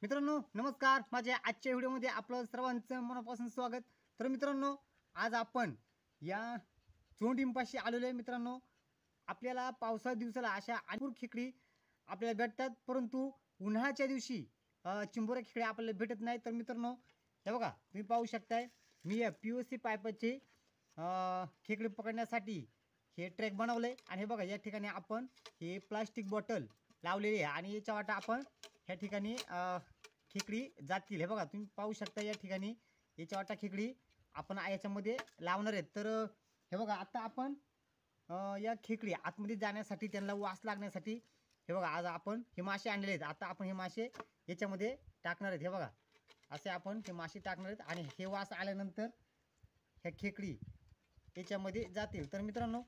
मित्रांनो नमस्कार, माझ्या आजच्या व्हिडिओमध्ये आपलं सर्वांचं मनापासून स्वागत। तर मित्रांनो, आज आपण या चोंडींपाशी आलेलो आहे। मित्रांनो, आपल्याला पावसाळ्या दिवसाला अशा अनेक खेकडी आपल्याला भेटतात, परंतु उन्हाळ्याच्या दिवशी चिंबोऱ्या खेकड्या आपल्याला भेटत नाही। तर मित्रांनो, हे बघा, तुम्ही पाहू शकताय, मी या PVC पाईपाचे खेकडी पकडण्यासाठी हे ट्रॅक बनवले आणि हे बघा, या ठिकाणी आपण हे प्लास्टिक बॉटल लावलेली आहे आणि याच्या वाटा आपण ह्या ठिकाणी खेकडी जातील। हे बघा, तुम्ही पाहू शकता, या ठिकाणी याच्या वाटा खेकडी आपण याच्यामध्ये लावणार आहेत। तर हे बघा, आता आपण या खेकडी आतमध्ये जाण्यासाठी, त्यांना वास लागण्यासाठी, हे बघा, आज आपण हे मासे आणलेले आहेत। आता आपण हे मासे याच्यामध्ये टाकणार आहेत। हे बघा, असे आपण हे मासे टाकणार आहेत आणि हे वास आल्यानंतर ह्या खेकडी याच्यामध्ये जातील। तर मित्रांनो,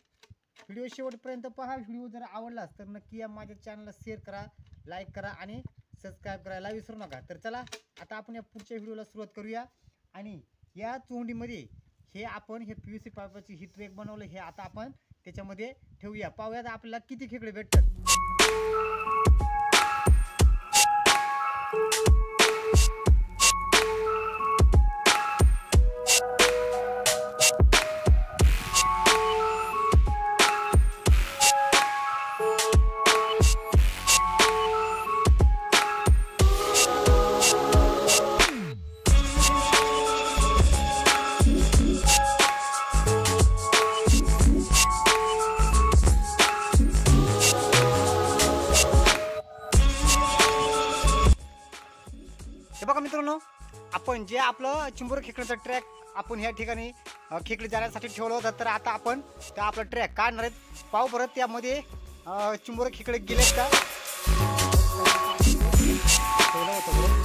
व्हिडिओ शेवटपर्यंत पहा। व्हिडिओ जर आवडलास तर नक्की या माझ्या चॅनलला शेअर करा, लाईक करा आणि सबस्क्राइब करायला विसरू नका। तर चला, आता आपण या पुढच्या व्हिडिओला सुरुवात करूया। आणि या चोंडीमध्ये हे आपण हे PVC पाईपाची ही ट्रॅक बनवलं, हे आता आपण त्याच्यामध्ये ठेवूया। पाहूयात आपल्याला किती खेकडे भेटतात। हे बघा मित्रांनो, आपण जे आपलं चिंबोरी खेकडीचा ट्रॅक आपण ह्या ठिकाणी खेकडी जाण्यासाठी ठेवलं होतं, तर आता आपण त्या आपला ट्रॅक काढणार आहेत। पाहू बरं, त्यामध्ये चिंबोरी खेकडे गेलेत का। ठेवलं होतं बरं।